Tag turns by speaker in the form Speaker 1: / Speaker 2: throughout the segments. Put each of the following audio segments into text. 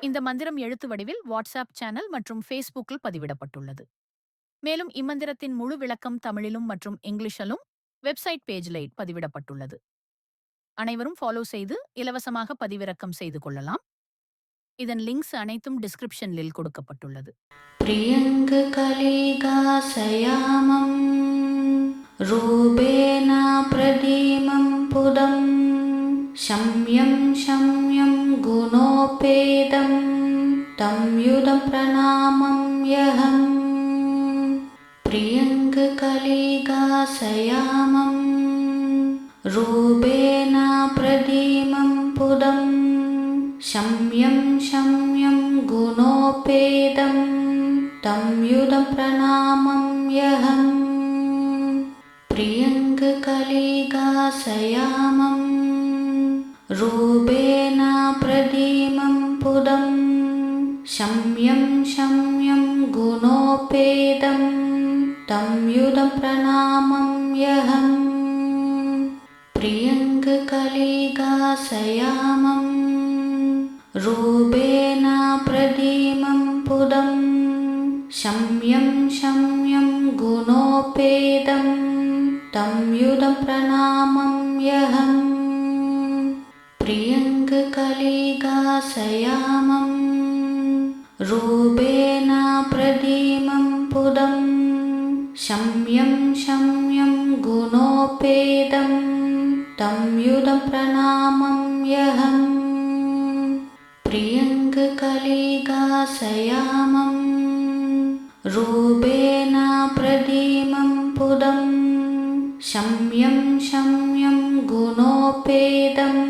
Speaker 1: இந்த மந்திரம் எழுத்து வடிவில் வாட்ஸ்ஆப் சேனல் மற்றும் ஃபேஸ்புக்கில் பதிவிடப்பட்டுள்ளது. மேலும் இம்மந்திரத்தின் முழு விளக்கம் தமிழிலும் மற்றும் இங்கிலீஷிலும் வெப்சைட் பேஜில் பதிவிடப்பட்டுள்ளது. அனைவரும் ஃபாலோ செய்து இலவசமாக பதிவிறக்கம் செய்து கொள்ளலாம். இதன் லிங்க்ஸ் அனைத்தும் டிஸ்கிரிப்ஷனில் கொடுக்கப்பட்டுள்ளது.
Speaker 2: பிரியங்கு கலிகாசயாமம் ரூபேண பிரதீமம் புதம் ஷம்யம் ஷம்யம் குணோபேதம் தம் யுதம் பிரணாமம் யஹம். பிரியங்கு கலிகாசயாமம் ரூபேண பிரதீமம் புதம் ஷம்யம் ஷம்யம் குணோபேதம் தம் யுதம் பிரணாமம் யஹம். பிரியங்கு கலிகாசயாமம் ரூபேண பிரதீமம் புதம் ஷம்யம் ஷம்யம் குணோபேதம் தம் யுதம் பிரணாமம் யஹம். பிரியங்கு கலிகாசயாமம் ரூபேண பிரதீமம் புதம் ஷம்யம் ஷம்யம் குணோபேதம் தம் யுதம் பிரணாமம் யஹம். பிரியங்கு கலிகாசயாமம் ரூபேண பிரதீமம் புதம் ஷம்யம் ஷம்யம் குணோபேதம் தம் யுதம் பிரணாமம் யஹம். பிரியங்கு கலிகாசயாமம் ரூபேண பிரதீமம் புதம் ஷம்யம் ஷம்யம் குணோபேதம்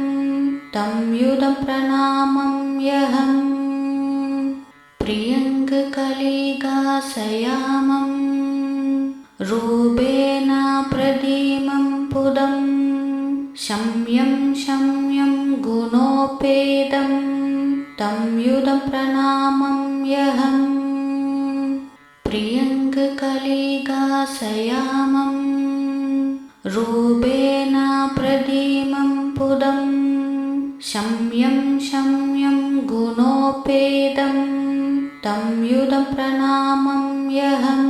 Speaker 2: தம் யுதம் பிரணாமம் யஹம். பிரியங்கு கலிகாசயாமம் ரூபேண பிரதீமம் புதம் ஷம்யம் ஷம்யம் குணோபேதம் தம் யுதம் பிரணாமம் யஹம். பிரியங்கு கலிகாசயாமம் ரூபேண பிரதீமம் புதம் ஷம்யம் ஷம்யம் குணோபேதம் தம் யுதம் பிரணாமம் யஹம்.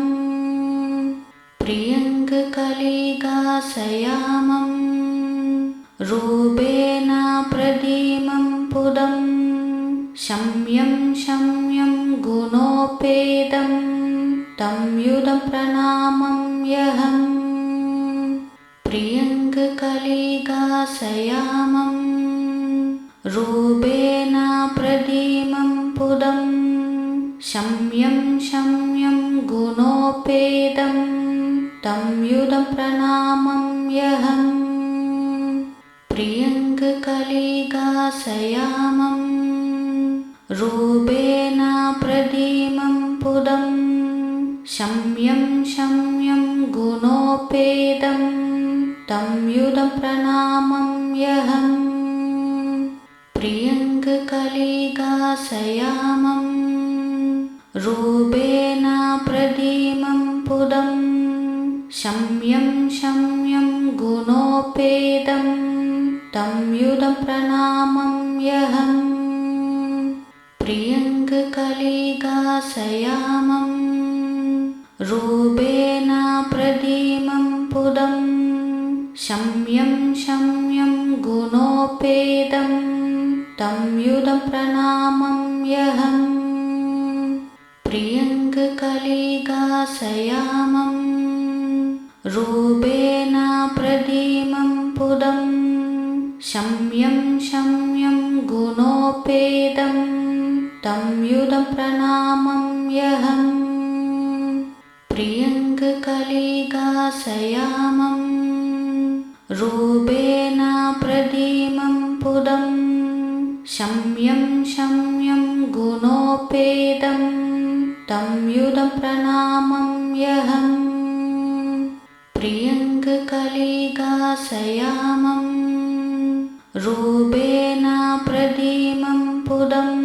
Speaker 2: பிரியங்கு கலிகாசயாமம் ரூபேண பிரதீமம் புதம் ஷம்யம் ஷம்யம் குணோபேதம் தம் யுதம் பிரணாமம் யஹம். பிரியங்கு கலிகாசயாமம் ரூபேண பிரதீமம் புதம் ஷம்யம் ஷம்யம் குணோபேதம் தம் யுதம் பிரணாமம் யஹம். பிரியங்கு கலிகாசயாமம் ரூபேண பிரதீமம் புதம் ஷம்யம் ஷம்யம் குணோபேதம் தம் யுதம் பிரணாமம் யஹம். பிரியங்கு கலிகாசயாமம் ரூபேண பிரதீமம் புதம் ஷம்யம் ஷம்யம் குணோபேதம் தம் யுதம் பிரணாமம் யஹம். பிரியங்கு கலிகாசயாமம் ரூபேண பிரதீமம் புதம் ஷம்யம் ஷம்யம் குணோபேதம் தம் யுதம் பிரணாமம் யஹம். பிரியங்கு கலிகாசயாமம் ரூபேண பிரதீமம் புதம் ஷம்யம் ஷம்யம் குணோபேதம் தம் யுதம் பிரணாமம் யஹம். பிரியங்கு கலிகாசயாமம் ரூபேண பிரதீமம் புதம் ஷம்யம் ஷம்யம் குணோபேதம் தம் யுதம் பிரணாமம் யஹம். பிரியங்கு கலிகாசயாமம் ரூபேண பிரதீமம் புதம்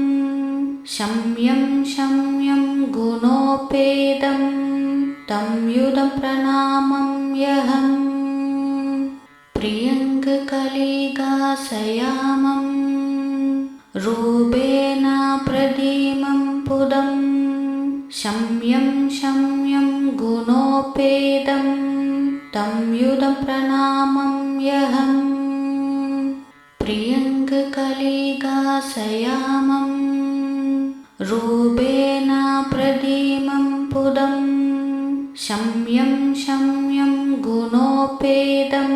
Speaker 2: ஷம்யம் ஷம்யம் குணோபேதம் தம் யுதம் பிரணாமம் யஹம். பிரியங்கு கலிகாசயாமம் रूपेण प्रदीमं पुदं शम्यं शम्यं गुणोपेदं तं युधं प्रणमाम्यहम् प्रियङ्ककलिकाशयामं रूपेण प्रदीमं पुदं शम्यं शम्यं गुणोपेदं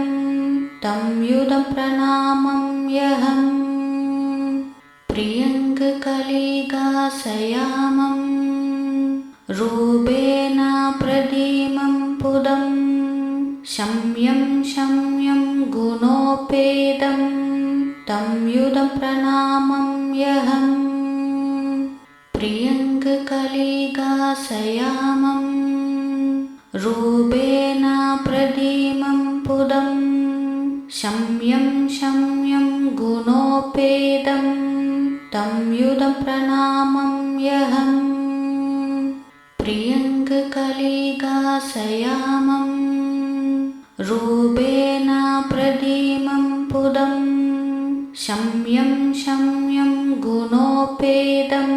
Speaker 2: तं युधं प्रणमाम्यहम् प्रियङ्ककलिकाशयामं रूपेण प्रदीमं पुदं शम्यं शम्यं गुणोपेदं तं युधं प्रणमाम्यहम् प्रियङ्ककलिकाशयामं रूपेण प्रदीमं पुदं शम्यं शम्यं गुणोपेदं तं युधं प्रणमाम्यहम् प्रियङ्ककलिकाशयामं रूपेण प्रदीमं पुदं शम्यं शम्यं गुणोपेदं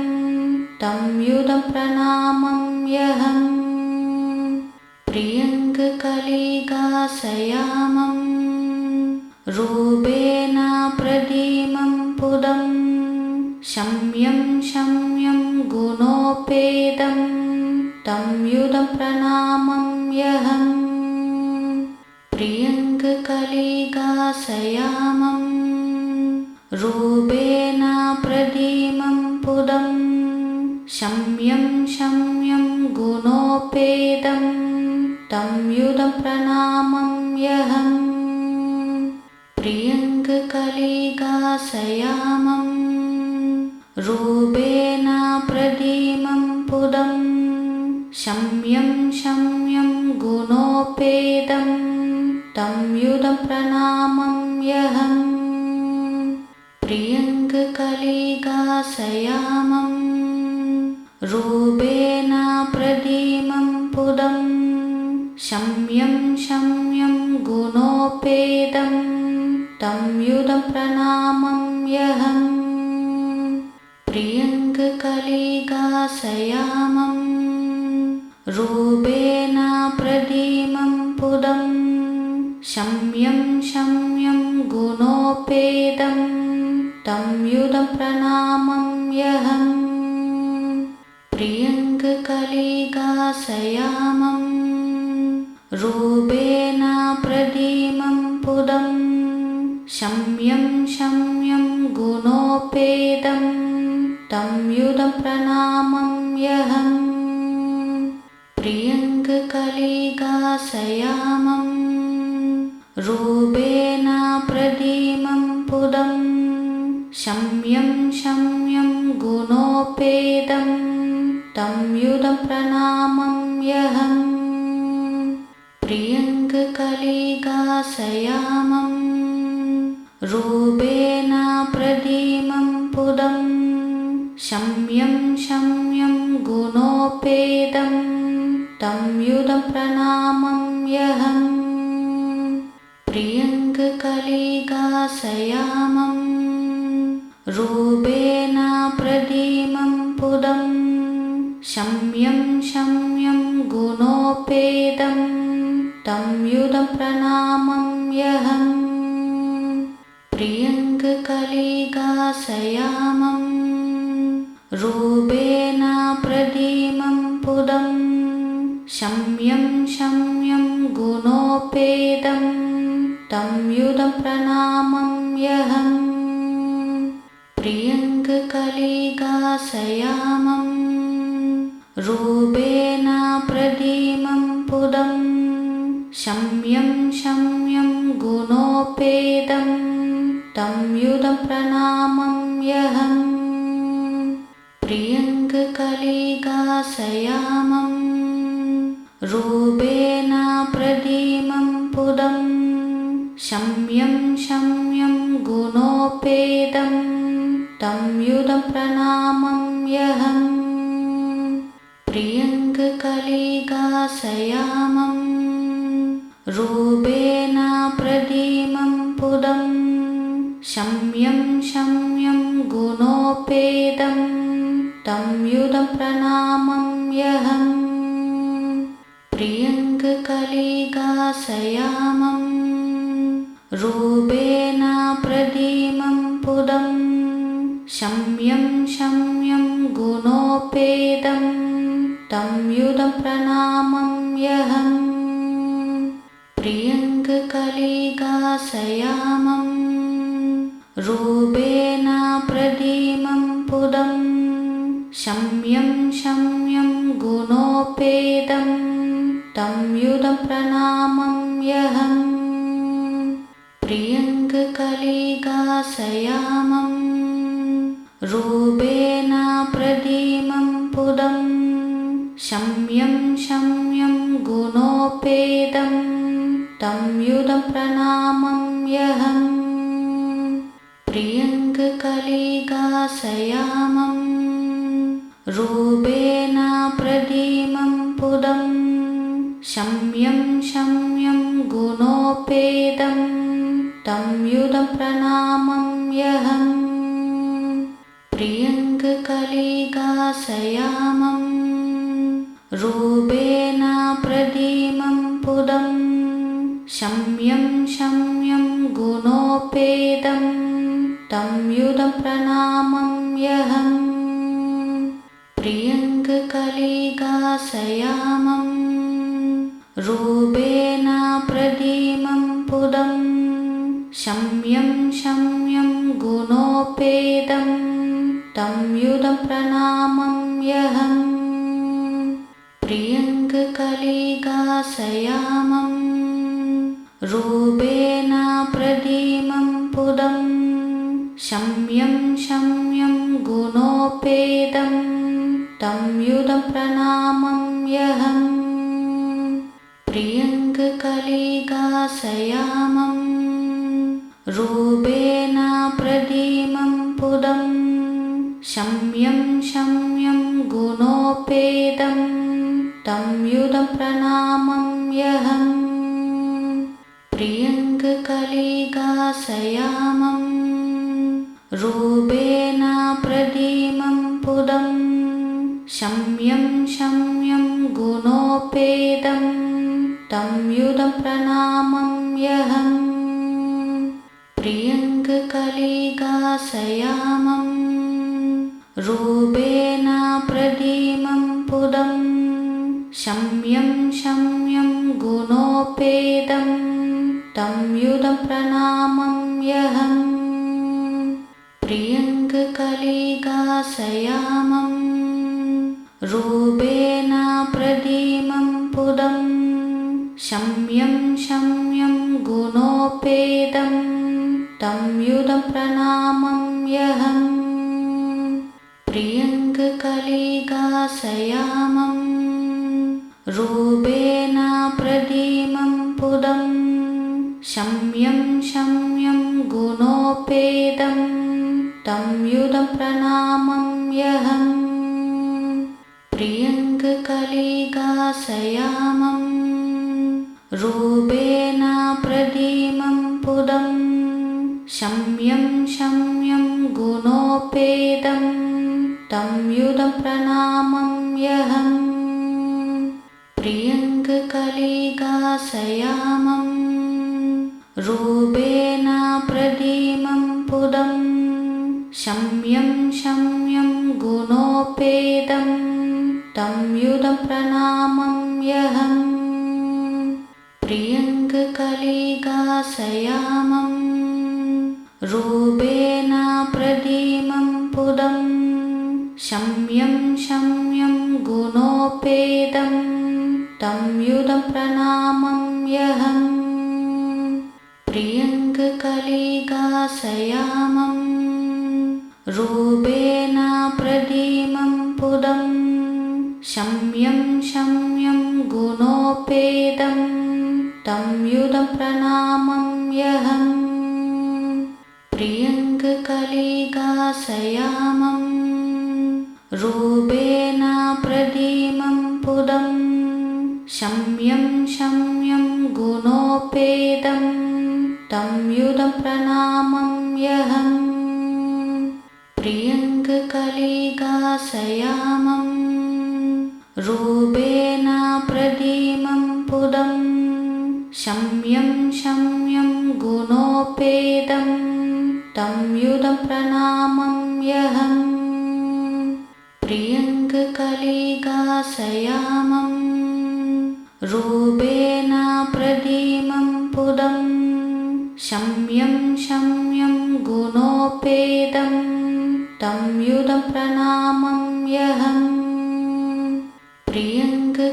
Speaker 2: तं युधं प्रणमाम्यहम् प्रियङ्ककलिकाशयामं रूपेण प्रदीमं पुदं शम्यं शम्यं गुणोपेदं तं युधं प्रणमाम्यहम् प्रियङ्ककलिकाशयामं रूपेण प्रदीमं पुदं शम्यं शम्यं गुणोपेदं तं युधं प्रणमाम्यहम् प्रियङ्ककलिकाशयामं रूपेण प्रदीमं पुदं शम्यं शम्यं गुणोपेदं तं युधं प्रणमाम्यहम् प्रियङ्ककलिकाशयामं रूपेण प्रदीमं पुदं शम्यं शम्यं गुणोपेदं तं युधं प्रणमाम्यहम् प्रियङ्ककलिकाशयामं रूपेण प्रदीमं पुदं शम्यं शम्यं गुणोपेदं तं युधं प्रणमाम्यहम् प्रियङ्ककलिकाशयामं रूपेण प्रदीमं पुदं शम्यं शम्यं गुणोपेदं तं युधं प्रणमाम्यहम् प्रियङ्ककलिकाशयामं रूपेण प्रदीमं पुदं शम्यं शम्यं गुणोपेदं तं युधं प्रणमाम्यहम् प्रियङ्ककलिकाशयामं रूपेण प्रदीमं पुदं शम्यं शम्यं गुणोपेदं तं युधं प्रणमाम्यहम् प्रियङ्ककलिकाशयामं रूपेण प्रदीमं पुदं शम्यं शम्यं गुणोपेदं तं युधं प्रणमाम्यहम् प्रियङ्ककलिकाशयामं रूपेण प्रदीमं पुदं शम्यं शम्यं गुणोपेदं तं युधं प्रणमाम्यहम् प्रियङ्ककलिकाशयामं रूपेण प्रदीमं पुदं शम्यं शम्यं गुणोपेदं तं युधं प्रणमाम्यहम् प्रियङ्ककलिकाशयामं रूपेण प्रदीमं पुदं शम्यं शम्यं गुणोपेदं तं युधं प्रणमाम्यहम् प्रियङ्ककलिकाशयामं रूपेण प्रदीमं पुदं शम्यं शम्यं गुणो गुणोपेदं तं युधं प्रणमाम्यहम् प्रियङ्ककलिकाशयामं रूपेण प्रदीमं पुदं शम्यं शम्यं गुणोपेदं तं युधं प्रणमाम्यहम् प्रियङ्ककलिकाशयामं रूपेण प्रदीमं पुदं शम्यं शम्यं गुणोपेदं तं युधं प्रणमाम्यहम् प्रियङ्ककलिकाशयामं रूपेण प्रदीमं पुदं शम्यं शम्यं गुणोपेदं तं युधं प्रणमाम्यहम् प्रियङ्ककलिकाशयामं रूपेण प्रदीमं पुदं शम्यं शम्यं गुणोपेदं तं युधं प्रणमाम्यहम् प्रियङ्ककलिकाशयामं रूपेण प्रदीमं पुदं शम्यं शम्यं गुणोपेदं तं युधं प्रणमाम्यहम् प्रियङ्ककलिकाशयामं रूपेण प्रदीमं पुदं शम्यं शम्यं गुणोपेदं तं युधं प्रणमाम्यहम् प्रियङ्ककलिकाशयामं रूपेण प्रदीमं पुदं शम्यं शम्यं गुणोपेदं तं युधं प्रणमाम्यहम् प्रियङ्ककलिकाशयामं रूपेण प्रदीमं पुदं शम्यं शम्यं गुणोपेदं तं युधं प्रणमाम्यहम् प्रियङ्ककलिकाशयामं रूपेण प्रदीमं पुदं शम्यं शम्यं गुणोपेदं तं युधं प्रणमाम्यहम् प्रियङ्ककलिकाशयामं रूपेण प्रदीमं पुदं शम्यं शम्यं गुणोपेदं तं युधं प्रणमाम्यहम् प्रियङ्ककलिकाशयामं रूपेण प्रदीमं पुदं शम्यं शम्यं गुणोपेदं तं युधं प्रणमाम्यहम् प्रियङ्ककलिकाशयामं रूपेण प्रदीमं पुदं शम्यं शम्यं गुणोपेदं तं युधं प्रणमाम्यहम् प्रियङ्ककलिकाशयामं रूपेण प्रदीमं पुदं शम्यं शम्यं गुणोपेदं तं युधं प्रणमाम्यहम् प्रियङ्ककलिकाशयामं रूपेण प्रदीमं पुदं शम्यं शम्यं गुणोपेदं तं युधं प्रणमाम्यहम् प्रियङ्ककलिकाशयामं रूपेण प्रदीमं पुदं शम्यं शम्यं गुणोपेदं तं युधं प्रणमाम्यहम् प्रियङ्ककलिकाशयामं रूपेण प्रदीमं पुदं शम्यं शम्यं गुणोपेदं तं युधं प्रणमाम्यहम् प्रियङ्ककलिकाशयामं रूपेण प्रदीमं पुदं शम्यं शम्यं गुणोपेदं तं युधं प्रणमाम्यहम् प्रियङ्ककलिकाशयामं कलिगासयामं रूपेण प्रदीमं पुदं शम्यं शम्यं गुणोपेदं तं युधं प्रणमाम्यहम् प्रियङ्ककलिगासयामं रूपेण प्रदीमं पुदं शम्यं शम्यं गुणोपेदं तं युधं प्रणमाम्यहम् प्रियङ्ककलिगासयामं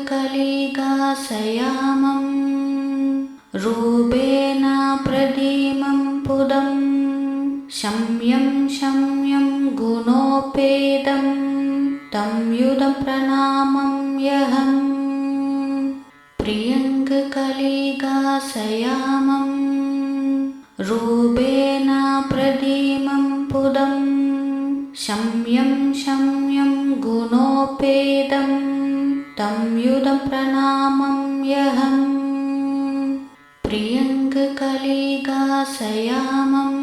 Speaker 2: रूपेण प्रदीमं पुदं शम्यं शम्यं गुणोपेदं तं युधं प्रणमाम्यहम् प्रियङ्ककलिगासयामं रूपेण प्रदीमं पुदं शम्यं शम्यं गुणोपेदं तं युधं प्रणमाम्यहम् प्रियङ्ककलिगासयामं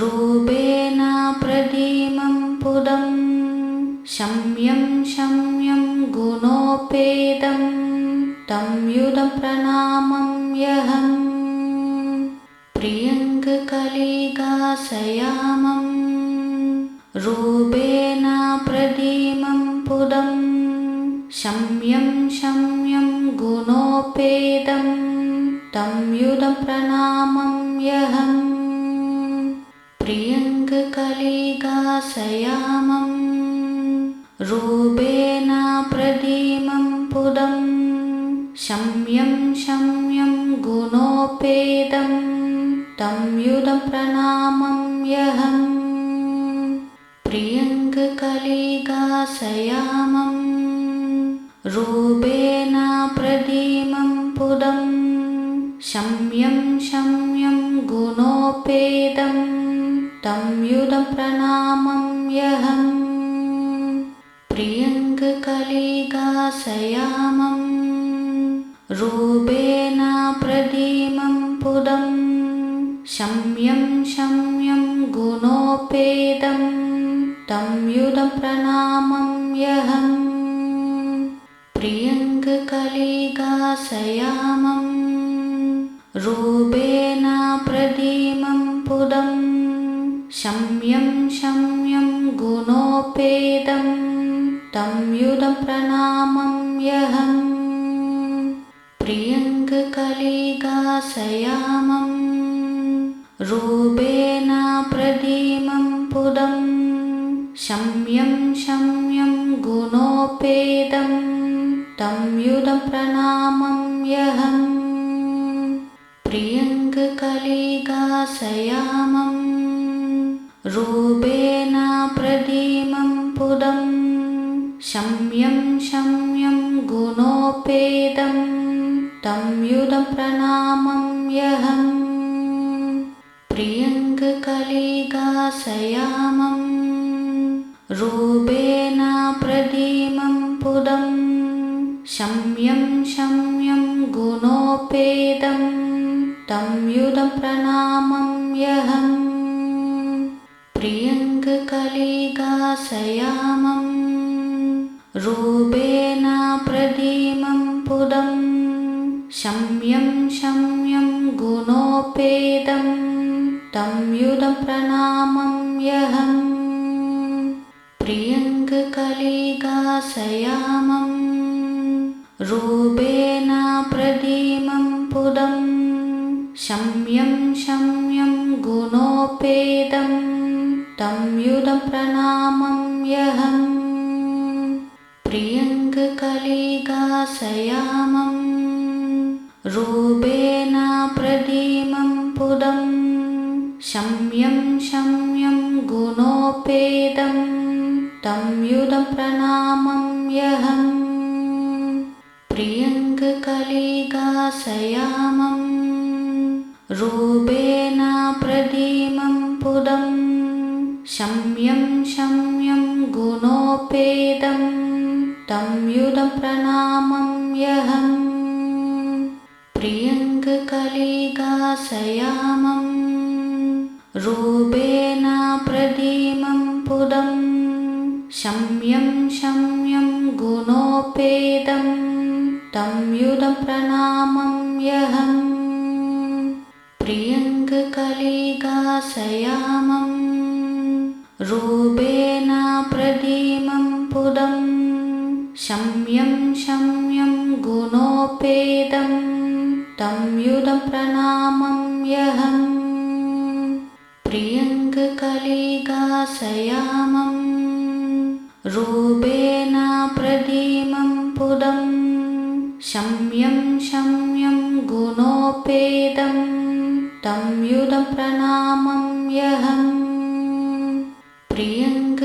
Speaker 2: रूपेण प्रदीमं पुदं शम्यं शम्यं गुणोपेदं तं युधं प्रणमाम्यहम् प्रियङ्ककलिगासयामं रूपेण प्रदीमं पुदं शम्यं शम्यं गुणोपेदं तं युधं प्रणमाम्यहम् प्रियङ्ककलिगासयामं रूपेण प्रदीमं पुदं शम्यं शम्यं गुणोपेदं तं युधं प्रणमाम्यहम् प्रियङ्ककलिगासयामं रूपेण प्रदीमं पुदं शम्यं शम्यं गुणोपेदं तं युधं प्रणमाम्यहम् प्रियङ्ककलिगासयामं रूपेण प्रदीमं पुदं शम्यं शम्यं गुणोपेदं तं युधं प्रणमाम्यहम् प्रियङ्ककलिगासयामं रूपेण प्रदीमं पुदं शम्यं शम्यं गुणोपेदं तं युधं प्रणमाम्यहम् प्रियङ्ककलिगासयामं रूपेण प्रदीमं पुदं शम्यं शम्यं गुणोपेदं तं युधं प्रणमाम्यहम् प्रियङ्ककलिगासयामं रूपेण प्रदीमं पुदं शम्यं शम्यं गुणोपेदं तं युधं प्रणमाम्यहम् प्रियङ्ककलिगासयामं रूपेण प्रदीमं पुदं शम्यं शम्यं गुणोपेदं तं युधं प्रणमाम्यहम् प्रियङ्ककलिगासयामं रूपेण प्रदीमं पुदं शम्यं शम्यं गुणोपेदं तं युधं प्रणमाम्यहम् प्रियङ्ककलिगासयामं रूपेण प्रदीमं पुदं शम्यं शम्यं गुणोपेदं तं युधं प्रणमाम्यहम् प्रियङ्ककलिगासयामं रूपेण प्रदीमं पुदं शम्यं शम्यं गुणोपेदं तं युधं प्रणमाम्यहम् प्रियङ्ककलिगासयामं रूपेण प्रदीमं पुदं शम्यं शम्यं गुणोपेदं तं युधं प्रणमाम्यहम् प्रियङ्ककलिगासयामं रूपेण प्रदीमं पुदं शम्यं शम्यं गुणोपेदं तं युधं प्रणमाम्यहम् प्रियङ्ककलिकाशयामं रूपेण प्रदीमं पुदं शम्यं शम्यं गुणोपेदं तं युधं प्रणमाम्यहम् प्रियङ्ककलिकाशयामं रूपेण प्रदीमं पुदं शम्यं शम्यं गुणोपेदं तं युधं प्रणमाम्यहम् प्रियङ्ककलिकाशयामं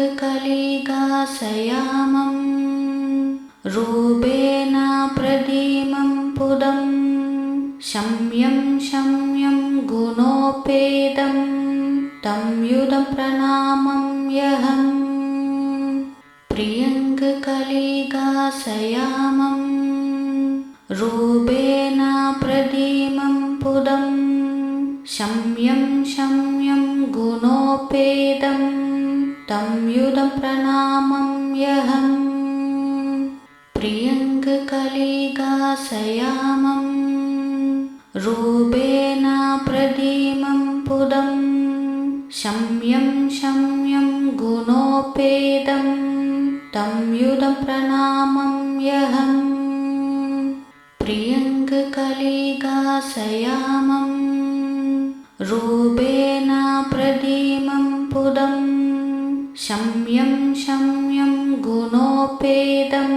Speaker 2: रूपेण प्रदीमं पुदं शम्यं शम्यं गुणोपेदं तं युधं प्रणमाम्यहम् प्रियङ्ककलिकाशयामं रूपेण प्रदीमं पुदं शम्यं शम्यं गुणोपेदं तं युधं प्रणमाम्यहम् प्रियङ्ककलिकाशयामं रूपेण प्रदीमं पुदं शम्यं शम्यं गुणोपेदं तं युधं प्रणमाम्यहम् प्रियङ्ककलिकाशयामं रूपेण प्रदीमं पुदं शम्यं शम्यं गुणोपेदं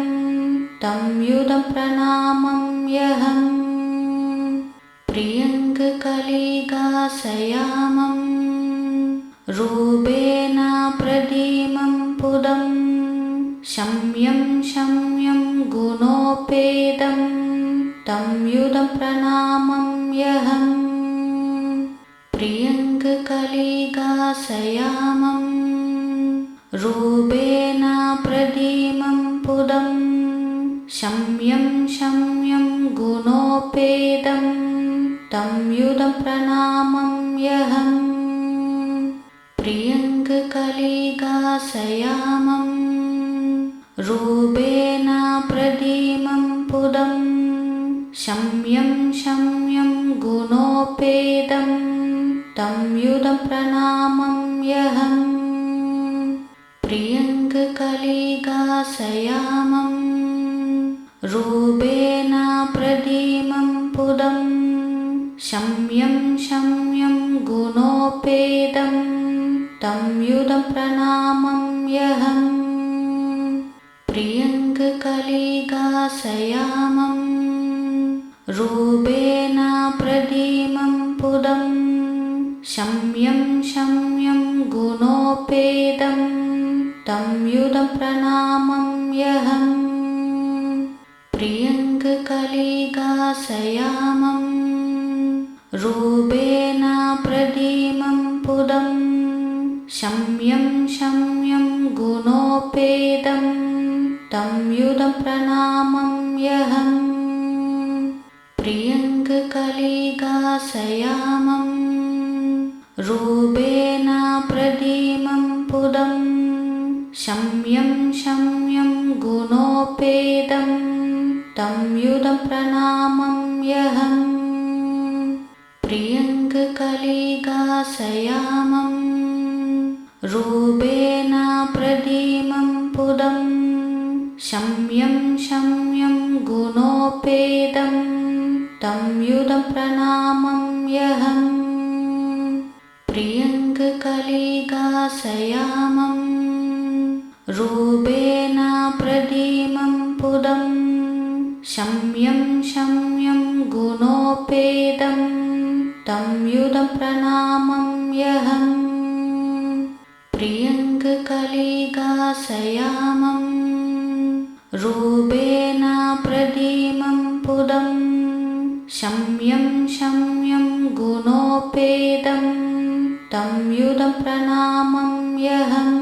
Speaker 2: तं युधं प्रणमाम्यहम् प्रियङ्ककलिकाशयामं रूपेण प्रदीमं पुदं शम्यं शम्यं गुणोपेदं तं युधं प्रणमाम्यहम् प्रियङ्ककलिकाशयामं रूपेण प्रदीमं पुदं शम्यं शम्यं गुणोपेदं तं युधं प्रणमाम्यहम् प्रियङ्ककलिकाशयामं रूपेण प्रदीमं पुदं शम्यं शम्यं गुणोपेदं तं युधं प्रणमाम्यहम् प्रियङ्ककलिकाशयामं रूपेण प्रदीमं पुदं शम्यं शम्यं गुणोपेदं तं युधं प्रणमाम्यहम् प्रियङ्ककलिकाशयामं रूपेण प्रदीमं पुदं शम्यं शम्यं गुणोपेदं तं युधं प्रणमाम्यहम् प्रियङ्ककलिकाशयामं रूपेण प्रदीमं पुदं शम्यं शम्यं गुणोपेदं तं युधं प्रणमाम्यहम् प्रियङ्ककलिकाशयामं रूपेण प्रदीमं पुदं शम्यं शम्यं गुणोपेदं तं युधं प्रणमाम्यहम् प्रियङ्ककलिकाशयामं रूपेण प्रदीमं पुदं शम्यं शम्यं गुणोपेदं तं युधं प्रणमाम्यहम् प्रियङ्ककलिकाशयामं रूपेण प्रदीमं पुदं शम्यं शम्यं गुणोपेदं तं युधं प्रणमाम्यहम् प्रियङ्ककलिकाशयामं रूपेण प्रदीमं पुदं शम्यं शम्यं गुणोपेदं तं युधं प्रणमाम्यहम्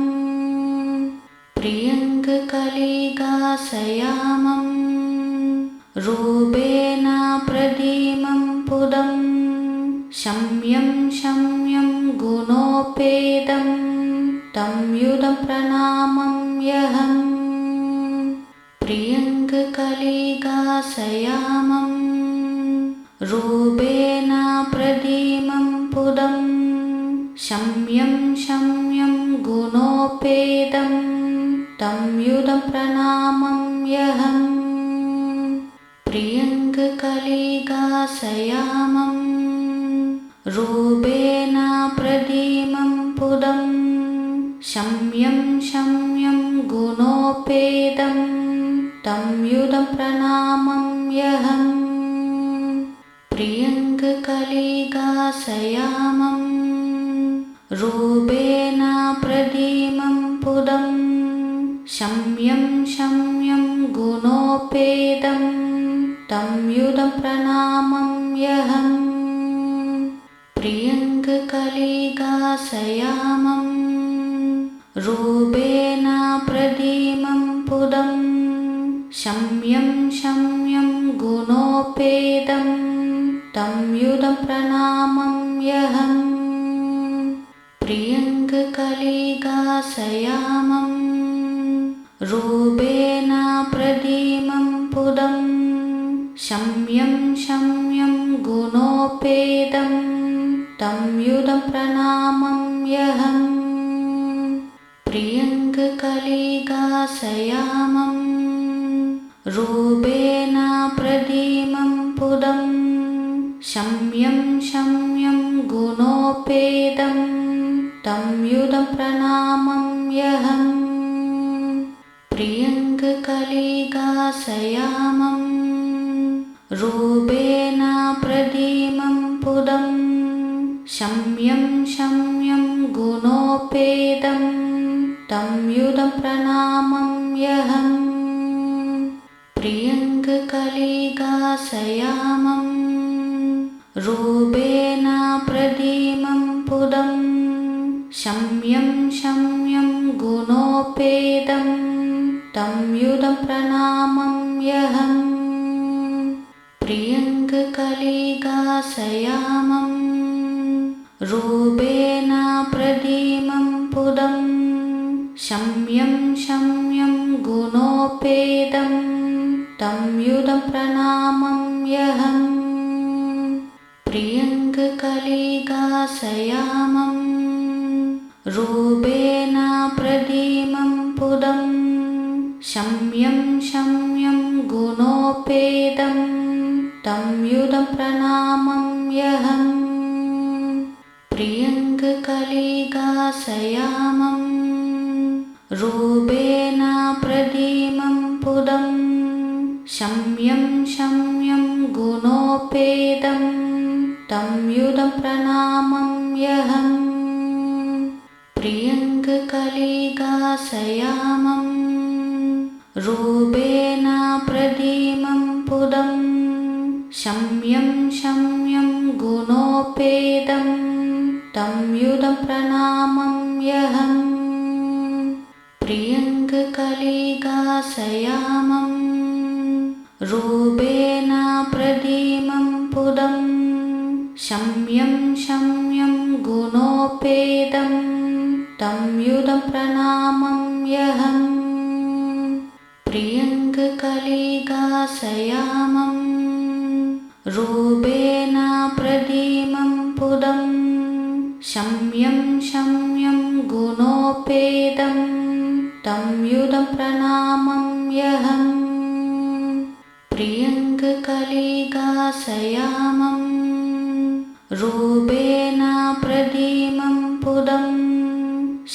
Speaker 2: प्रियङ्ककलिकाशयामं रूपेण प्रदीमं पुदं शम्यं शम्यं गुणोपेदं तं युधं प्रणमाम्यहम् यहं प्रियङ्ककलिकाशयामं रूपेण प्रदीमं पुदं शम्यं शम्यं गुणोपेतं तं युधं प्रणामं यहं प्रियङ्ककलिकाशयामं रूपेण प्रदीमं पुदं शम्यं शम्यं गुणोपेतं तं युधं प्रणामं यहं प्रियङ्ककलिकाशयामं रूपेण प्रदीमं पुदं शम्यं शम्यं गुणोपेतं तं युधं प्रणामं यहं प्रियङ्ककलिकाशयामं रूपेण प्रदीमं पुदं शम्यं शम्यं गुणोपेतं तं युधं प्रणामं यहं प्रियङ्ककलिकाशयामं रूपेण प्रदीमं पुदं शम्यं शम्यं गुणोपेतं तं युधं प्रणामं यहं प्रियङ्ककलिकाशयामं रूपेण प्रदीमं पुदं शम्यं शम्यं गुणोपेतं तं युधं प्रणामं यहं प्रियङ्ककलिकाशयामं रूपेण प्रदीमं पुदं शम्यं शम्यं गुणोपेतं तं युधं प्रणामं यहं प्रियङ्ककलिकाशयामं रूपेण प्रदीमं पुदं शम्यं शम्यं गुणोपेतं तं युधं प्रणामं यहं प्रियङ्ककलिकाशयामं रूपेण प्रदीमं पुदं शम्यं शम्यं गुणोपेतं तं युधं प्रणामं यहं प्रियङ्ककलिकाशयामं रूपेण प्रदीमं पुदं शम्यं शम्यं गुणोपेतं तं युधं प्रणामं यहं प्रियङ्ककलिकाशयामं रूपेण प्रदीमं पुदं शम्यं शम्यं गुणोपेतं तं युधं प्रणामं यहं प्रियङ्ककलिकाशयामं रूपेण प्रदीमं पुदं शम्यं शम्यं गुणोपेतं तं युधं प्रणामं यहं प्रियङ्ककलिकाशयामं रूपेण प्रदीमं पुदं शम्यं शम्यं गुणोपेतं तं युधं प्रणामं यहं प्रियङ्ककलिकाशयामं रूपेण प्रदीमं पुदं शम्यं शम्यं गुणोपेतं तं युधं प्रणामं यहं प्रियङ्ककलिकाशयामं रूपेण प्रदीमं पुदं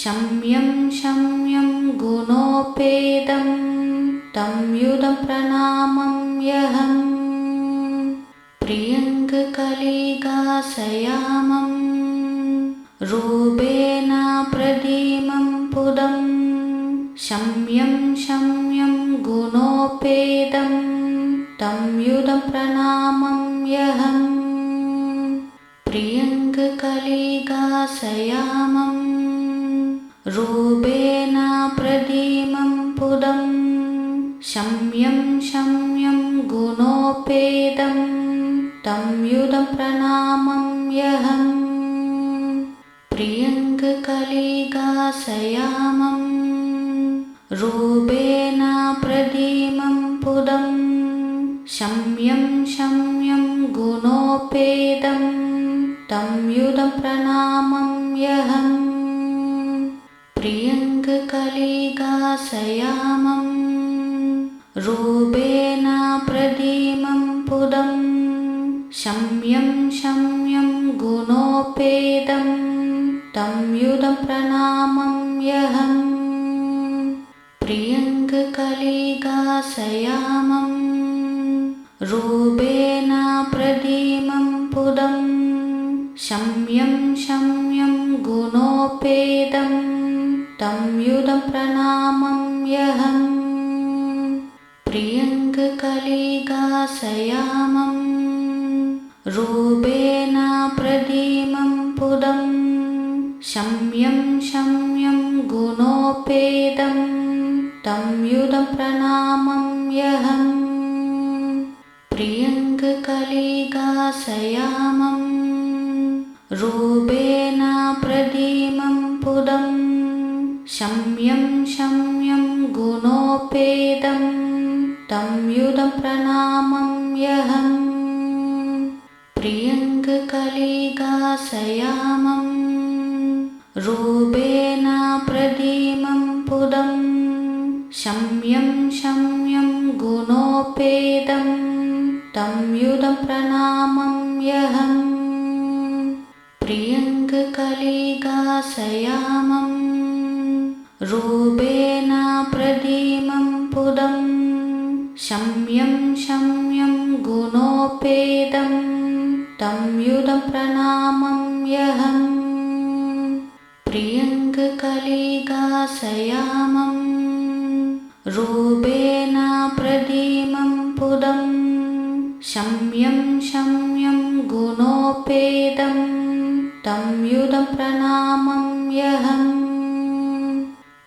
Speaker 2: शम्यं शम्यं गुणोपेतं तं युधं प्रणामं यहं प्रियङ्ककलिकाशयामं रूपेण प्रदीमं पुदं शम्यं शम्यं गुणोपेतं तं युधं प्रणामं यहं प्रियङ्ककलिकाशयामं रूपेण प्रदीमं पुदं शम्यं शम्यं गुणोपेतं तं युधं प्रणामं यहं प्रियङ्ककलिकाशयामं रूपेण प्रदीमं पुदं शम्यं शम्यं गुणोपेदं तं युधं प्रणमाम्यहम् प्रियङ्ककलिकाशयामं रूपेण प्रदीमं पुदं शम्यं शम्यं गुणोपेदं तं युधं प्रणमाम्यहम् प्रियङ्ककलिकाशयामं रूपेण प्रदीमं पुदं शम्यं शम्यं गुणोपेदं तं युधं प्रणमाम्यहम् प्रियङ्ककलिकाशयामं रूपेण प्रदीमं पुदं शम्यं शम्यं गुणोपेदं तं युधं प्रणमाम्यहम् प्रियङ्ककलिकाशयामं रूपेण प्रदीमं पुदं शम्यं शम्यं गुणोपेदं तं युधं प्रणमाम्यहम् प्रियङ्ककलिकाशयामं रूपेण प्रदीमं पुदं शम्यं शम्यं गुणोपेदं तं युधं प्रणमाम्यहम् प्रियङ्ककलिकाशयामं रूपेण प्रदीमं पुदं शम्यं शम्यं गुणोपेदं तं युधं प्रणमाम्यहम् प्रियङ्ककलिकाशयामं रूपेण प्रदीमं पुदं शम्यं शम्यं गुणोपेदं तं युधं प्रणमाम्यहम्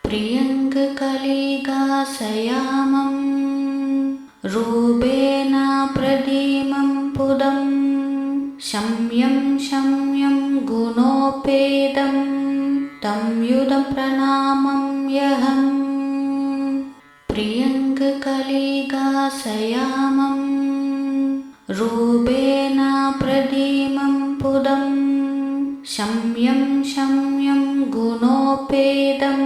Speaker 2: प्रियङ्ककलिकाशयामं रूपेण प्रदीमं पुदं शम्यं शम्यं गुणोपेदं तं युधं प्रणमाम्यहम् प्रियङ्ककलिकाशयामं रूपेण प्रदीमं पुदं शम्यं शम्यं गुणोपेदं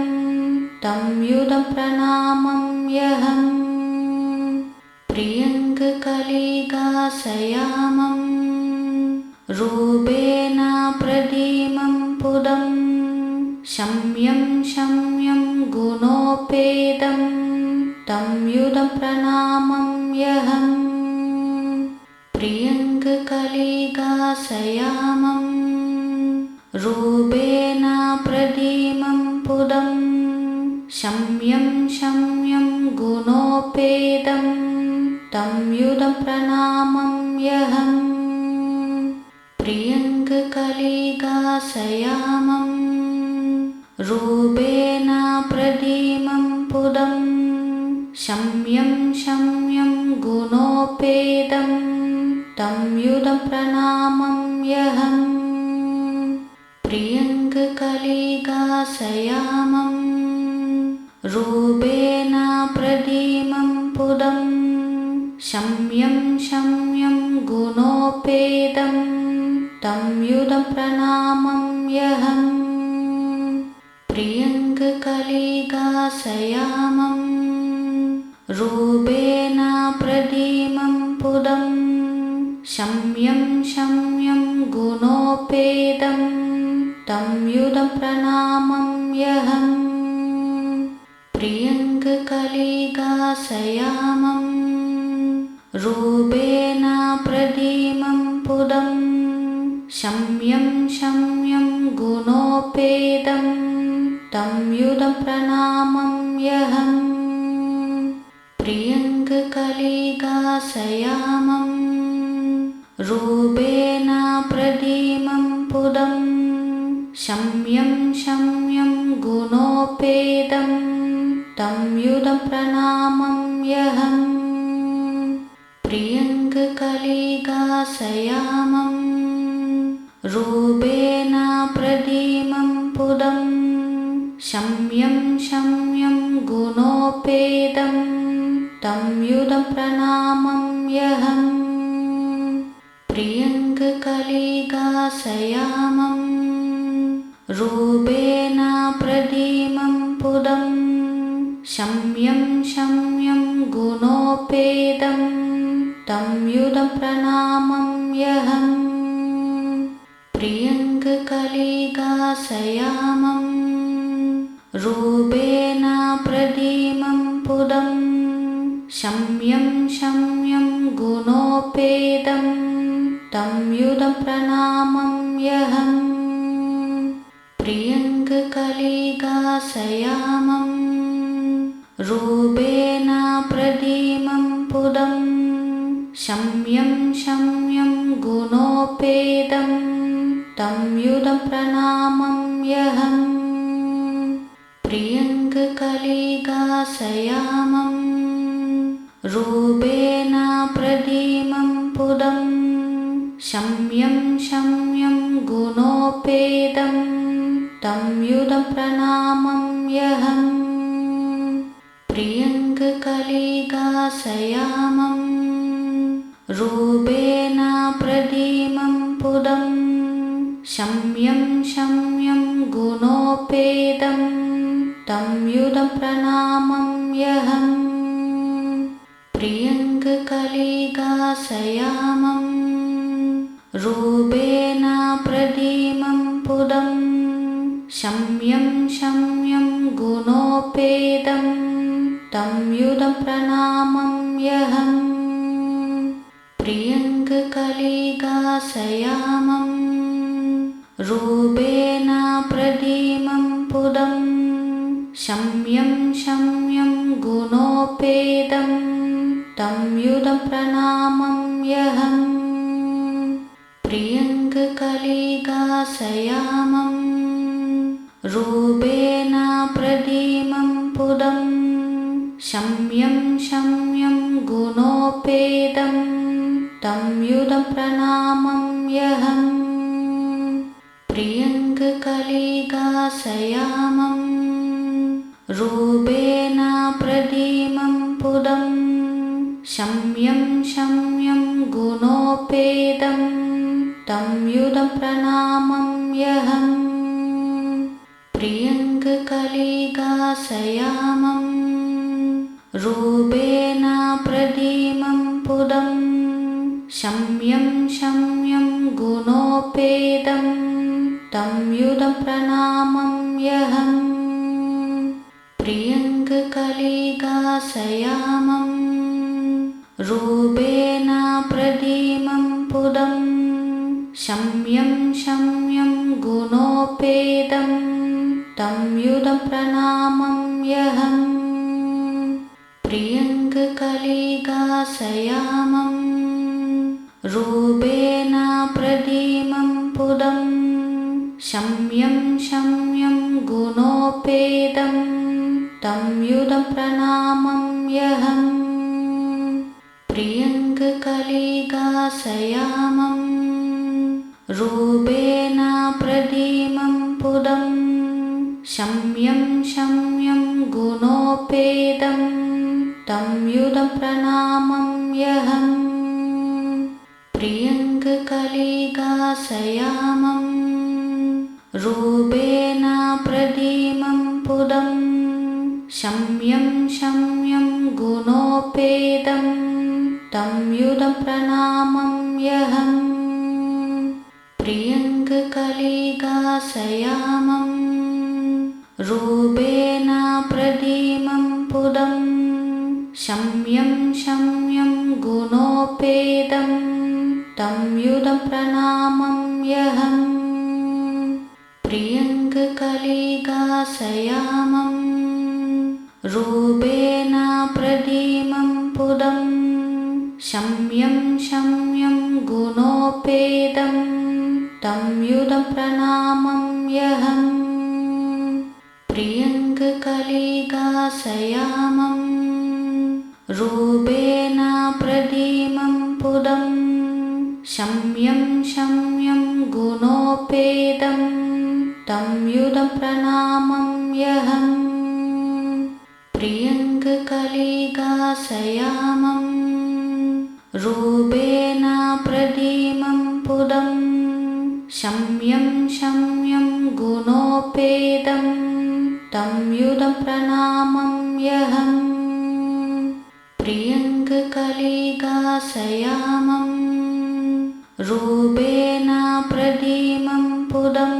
Speaker 2: तं युधं प्रणमाम्यहम् प्रियङ्ककलिकाशयामं रूपेण प्रदीमं पुदं शम्यं शम्यं गुणोपेदं तं युधं प्रणमाम्यहम् प्रियङ्ककलिकाशयामं रूपेण प्रदीमं पुदं शम्यं शम्यं गुणोपेदं तं युधं प्रणमाम्यहम् प्रियङ्ककलिकाशयामं रूपेण प्रदीमं पुदं शम्यं शम्यं गुणोपेदं तं युधं प्रणमाम्यहम् प्रियङ्ककलिकाशयामं रूपेण प्रदीमं पुदं शम्यं शम्यं गुणोपेदं तं युधं प्रणमाम्यहम् प्रियङ्ककलिकाशयामं रूपेण प्रदीमं पुदं शम्यं शम्यं गुणोपेदं तं युधं प्रणमाम्यहम् प्रियङ्ककलिकाशयामं रूपेण प्रदीमं पुदं शम्यं शम्यं गुणोपेदं तं युधं प्रणमाम्यहम् प्रियङ्ककलिकाशयामं रूपेण प्रदीमं पुदं शम्यं शम्यं गुणोपेदं तं युधं प्रणमाम्यहम् प्रियङ्ककलिकाशयामं रूपेण प्रदीमं पुदं शम्यं शम्यं गुणो गुणोपेदं तं युधं प्रणमाम्यहम् प्रियङ्ककलिकाशयामं रूपेण प्रदीमं पुदं शम्यं शम्यं गुणोपेदं तं युधं प्रणमाम्यहम् प्रियङ्ककलिकाशयामं रूपेण प्रदीमं पुदं शम्यं शम्यं गुणोपेदं तं युधं प्रणमाम्यहम् प्रियङ्ककलिकाशयामं रूपेण प्रदीमं पुदं शम्यं शम्यं गुणोपेदं तं युधं प्रणमाम्यहम् प्रियङ्ककलिकाशयामं रूपेण प्रदीमं पुदं शम्यं शम्यं गुणोपेदं तं युधं प्रणमाम्यहम् प्रियङ्ककलिकाशयामं रूपेण प्रदीमं पुदं शम्यं शम्यं गुणोपेदं तं युधं प्रणमाम्यहम् प्रियङ्ककलिकाशयामं रूपेण प्रदीमं पुदं शम्यं शम्यं गुणोपेदं तं युधं प्रणमाम्यहम् प्रियङ्ककलिकाशयामं रूपेण प्रदीमं पुदं शम्यं शम्यं गुणोपेदं तं युधं प्रणमाम्यहम् प्रियङ्ककलिकाशयामं रूपेण प्रदीमं पुदं शम्यं शम्यं गुणोपेदं तं युधं प्रणमाम्यहम् प्रियङ्ककलिकाशयामं रूपेण प्रदीमं पुदं शम्यं शम्यं गुणोपेदं तं युधं प्रणमाम्यहम् प्रियङ्ककलिकाशयामं रूपेण प्रदीमं पुदं शम्यं शम्यं गुणोपेदं तं युधं प्रणमाम्यहम् प्रियङ्ककलिकाशयामं रूपेण प्रदीमं पुदं शम्यं शम्यं गुणोपेदं तं युधं प्रणमाम्यहम् प्रियङ्ककलिकाशयामं रूपेण प्रदीमं पुदं शम्यं शम्यं गुणोपेदं तं युधं प्रणमाम्यहम् प्रियङ्ककलिकाशयामं रूपेण प्रदीमं पुदं शम्यं शम्यं गुणोपेदं तं युधं प्रणमाम्यहम् प्रियङ्ककलिकाशयामं रूपेण प्रदीमं पुदं शम्यं शम्यं गुणोपेदं तं युधं प्रणमाम्यहम् प्रियङ्ककलिकाशयामं रूपेण प्रदीमं पुदं शम्यं शम्यं गुणोपेदं तं युधं प्रणमाम्यहम् प्रियङ्ककलिकाशयामं रूपेण प्रदीमं पुदं शम्यं शम्यं गुणोपेदं तं युधं प्रणमाम्यहम् प्रियङ्ककलिकाशयामं रूपेण प्रदीमं पुदं शम्यं शम्यं गुणोपेदं तं युधं प्रणमाम्यहम् प्रियङ्ककलिकाशयामं रूपेण प्रदीमं पुदं शम्यं शम्यं गुणोपेदं तं युधं प्रणामं यहम् प्रियङ्ककलिकाशयामं रूपेण प्रदीमं पुदं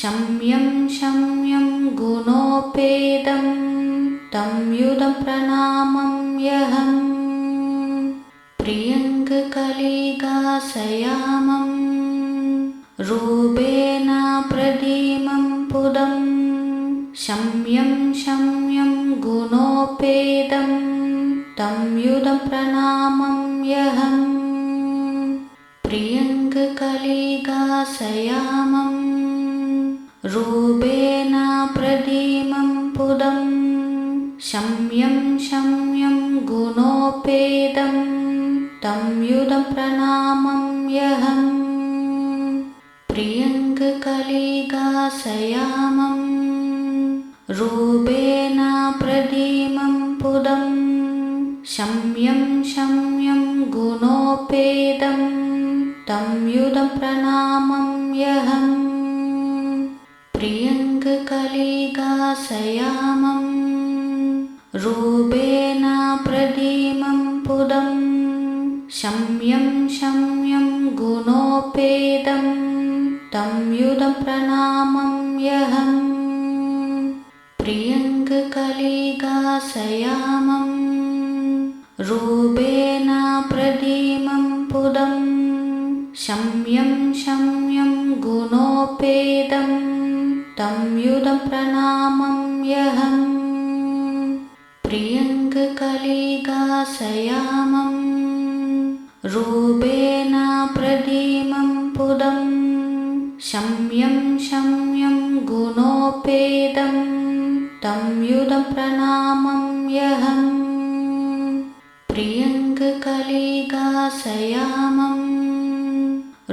Speaker 2: शम्यं शम्यं गुणोपेदं तं युधं प्रणामं यहम् प्रियङ्ककलिकाशयामं रूपेण प्रदीमं पुदं शम्यं शम्यं गुणोपेदं तं युधं प्रणामं यहम् प्रियङ्ककलिकाशयामं रूपेण प्रदीमं पुदं शम्यं शम्यं गुणोपेदं तं युधं प्रणामं यहम् प्रियङ्ककलिकाशयामं रूपेण प्रदीमं पुदं शम्यं शम्यं गुणोपेदं तं युधं प्रणामं यहम् प्रियङ्ककलिकाशयामं रूपेण प्रदीमं पुदं शम्यं शम्यं गुणोपेदं तं युधं प्रणामं यहम् प्रियङ्ककलिकाशयामं रूपेण प्रदीमं पुदं शम्यं शम्यं गुणोपेदं तं युधं प्रणामं यहम् प्रियङ्ककलिकाशयामं रूपेण प्रदीमं पुदं शम्यं शम्यं गुणोपेदं तं युधं प्रणामं यहम् प्रियङ्ककलिकाशयामं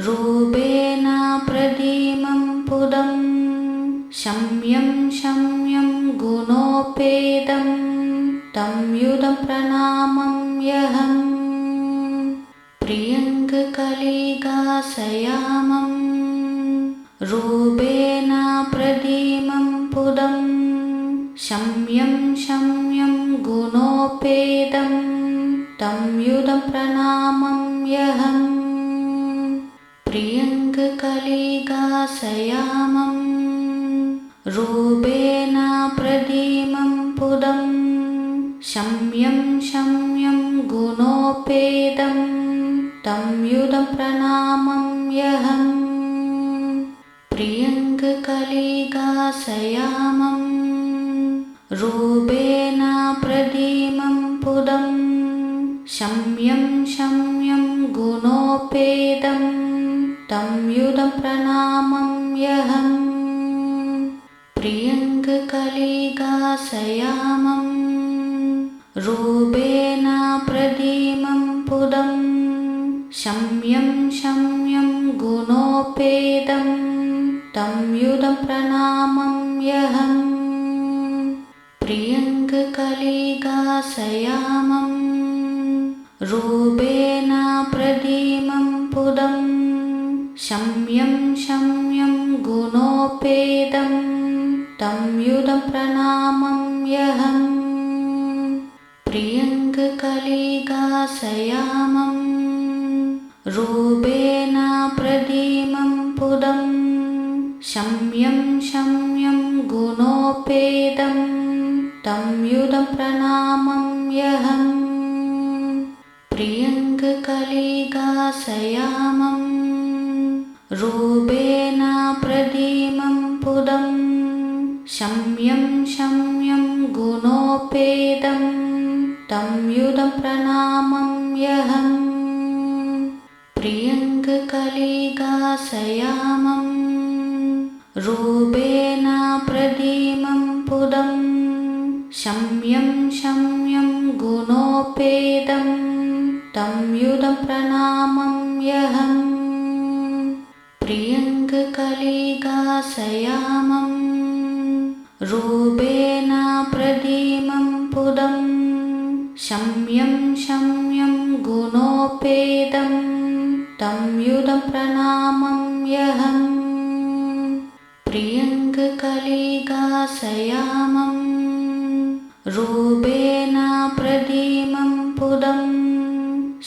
Speaker 2: रूपेण प्रदीमं पुदं शम्यं शम्यं गुणोपेदं तं युधं प्रणामं यहम् प्रियङ्ककलिकाशयामं रूपेण प्रदीमं पुदं शम्यं शम्यं गुणोपेदं तं युधं प्रणामं यहम् प्रियङ्ककलिकाशयामं रूपेण प्रदीमं पुदं शम्यं शम्यं गुणोपेदं तं युधं प्रणामं यहम् प्रियङ्ककलिकाशयामं रूपेण प्रदीमं पुदं शम्यं शम्यं गुणोपेदं तं युधं प्रणामं यहम् प्रियङ्ककलिकाशयामं रूपेण प्रदीमं पुदं शम्यं शम्यं गुणोपेदं तं युधं प्रणामं यहम् प्रियङ्ककलिकाशयामं रूपेण प्रदीमं पुदं शम्यं शम्यं गुणोपेदं तं युधं प्रणामं यहम् प्रियङ्ककलिकाशयामं रूपेण प्रदीमं पुदं शम्यं शम्यं गुणोपेदं तं युधं प्रणामं यहम् प्रियङ्ककलिकाशयामं रूपेण प्रदीमं पुदं शम्यं शम्यं गुणोपेदं तं युधं प्रणामं यहम् प्रियङ्ककलिकाशयामं रूपेण प्रदीमं पुदं शम्यं शम्यं गुणोपेदं तं युधं प्रणामं यहम् प्रियङ्ककलिकाशयामं रूपेण प्रदीमं शम्यं शम्यं गुणोपेदं तं युधं प्रणमाम्यहम् प्रियङ्ककलिकाशयामं रूपेण प्रदीमं पुदं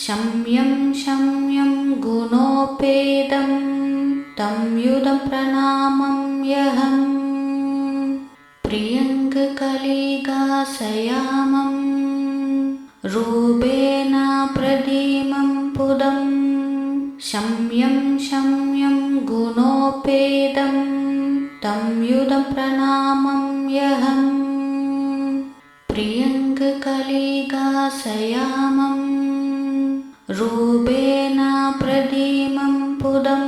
Speaker 2: शम्यं शम्यं गुणोपेदं तं युधं प्रणमाम्यहम् प्रियङ्ककलिकाशयामं रूपेण प्रदीमं पुदं शम्यं शम्यं गुणोपेदं तं युधं प्रणमाम्यहम् प्रियङ्ककलिकाशयामं रूपेण प्रदीमं पुदं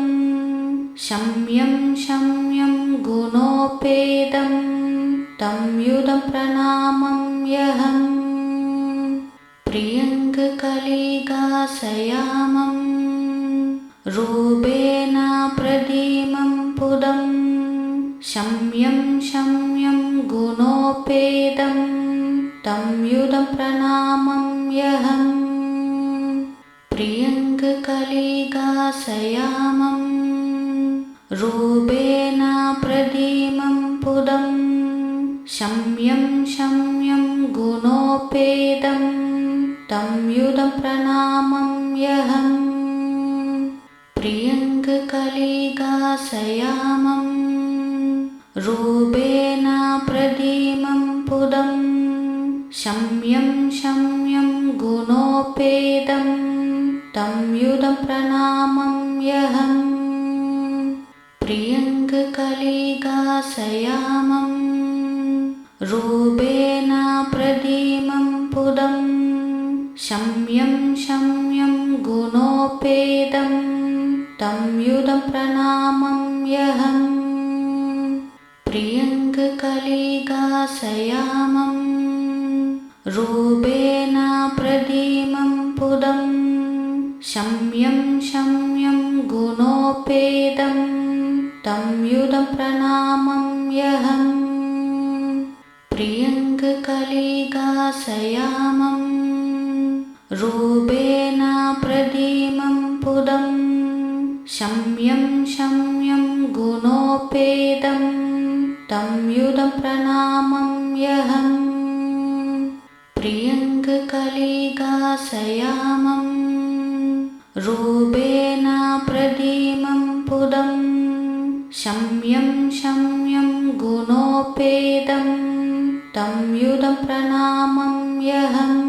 Speaker 2: शम्यं शम्यं गुणोपेदं तं युधं प्रणमाम्यहम् प्रियङ्ककलिकाशयामं रूपेण प्रदीमं पुदं शम्यं शम्यं गुणोपेदं तं युधं प्रणमाम्यहम् प्रियङ्ककलिकाशयामं रूपेण प्रदीमं पुदं शम्यं शम्यं गुणोपेदं तं युधं प्रणमाम्यहम् प्रियङ्ककलिकाशयामं रूपेण प्रदीमं पुदं शम्यं शम्यं गुणोपेदं तं युधं प्रणमाम्यहम् प्रियङ्ककलिकाशयामं रूपेण प्रदीमं पुदं शम्यं शम्यं गुणोपेदं तं युधं प्रणमाम्यहम् प्रियङ्ककलिकाशयामं रूपेण प्रदीमं पुदं शम्यं शम्यं गुणोपेदं तं युधं प्रणमाम्यहम् प्रियङ्ककलिकाशयामं रूपेण प्रदीमं पुदं शम्यं शम्यं गुणोपेदं तं युधं प्रणमाम्यहम् प्रियङ्ककलिकाशयामं रूपेण प्रदीमं पुदं शम्यं शम्यं गुणोपेदं तं युधं प्रणमाम्यहम्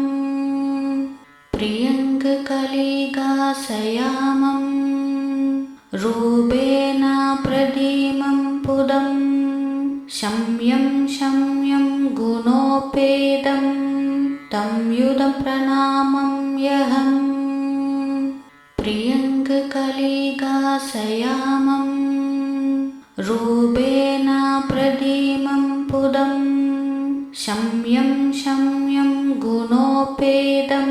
Speaker 2: प्रियङ्ककलिकाशयामं रूपेण प्रदीमं पुदं शम्यं शम्यं गुणोपेदं तं युधं प्रणमाम्यहम् प्रियङ्ककलिकाशयामं रूपेण प्रदीमं पुदं शम्यं शम्यं गुणोपेदं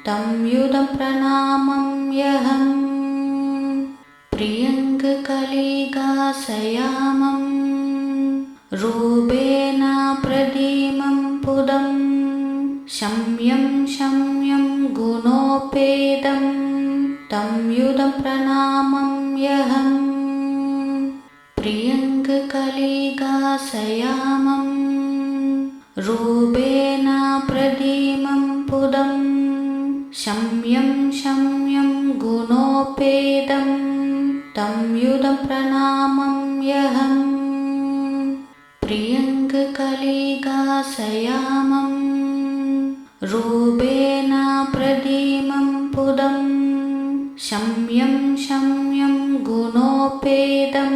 Speaker 2: तं युधं प्रणमाम्यहम् प्रियङ्ककलिकाशयामं रूपेण प्रदीमं पुदं शम्यं शम्यं गुणोपेदं तं युधं प्रणमाम्यहम् प्रियङ्ककलिकाशयामं रूपेण प्रदीमं पुदं शम्यं शम्यं गुणोपेदं तं युधं प्रणमाम्यहम् प्रियङ्ककलिकाशयामं रूपेण प्रदीमं पुदं शम्यं शम्यं गुणोपेदं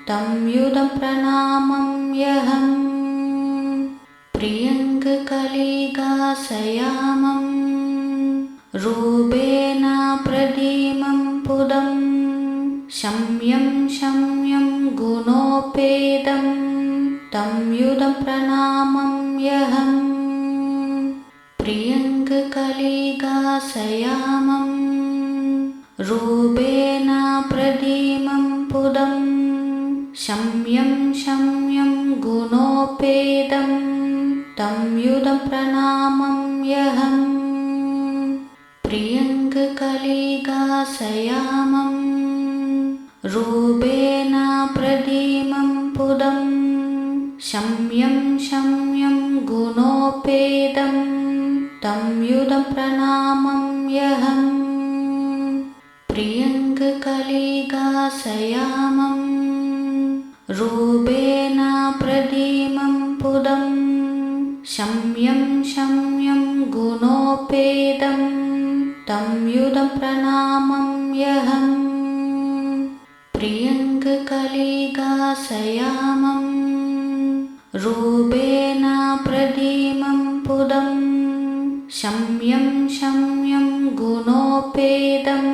Speaker 2: तं युधं प्रणमाम्यहम् प्रियङ्ककलिकाशयामं रूपेण प्रदीमं पुदं शम्यं शम्यं गुणोपेदं तं युधं प्रणमाम्यहम् प्रियङ्ककलिकाशयामं रूपेण प्रदीमं पुदं शम्यं शम्यं गुणोपेदं तं युदं प्रणमाम्यहम् प्रियङ्ककलिकाशयामं रूपेण प्रदीमं पुदं शम्यं शम्यं गुणोपेदं तं युदं प्रणमाम्यहम् प्रियङ्ककलिकाशयामं रूपेण प्रदीमं पुदं शम्यं शम्यं गुणोपेदं तं युदं प्रणमाम्यहम् प्रियङ्ककलिकाशयामं रूपेण प्रदीमं पुदं शम्यं शम्यं गुणोपेदं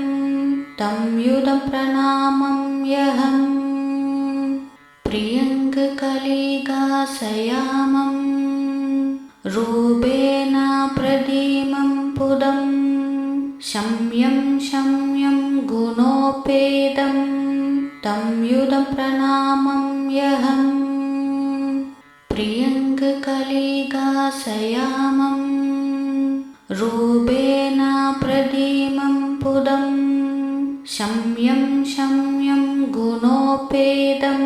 Speaker 2: तं युदं प्रणमाम्यहम् प्रियङ्ककलिकाशयामं रूपेण प्रदीमं पुदं शम्यं शम्यं गुणोपेदं तं युदं प्रणमाम्यहम् प्रियङ्ककलिकाशयामं रूपेण प्रदीमं पुदं शम्यं शम्यं गुणोपेदं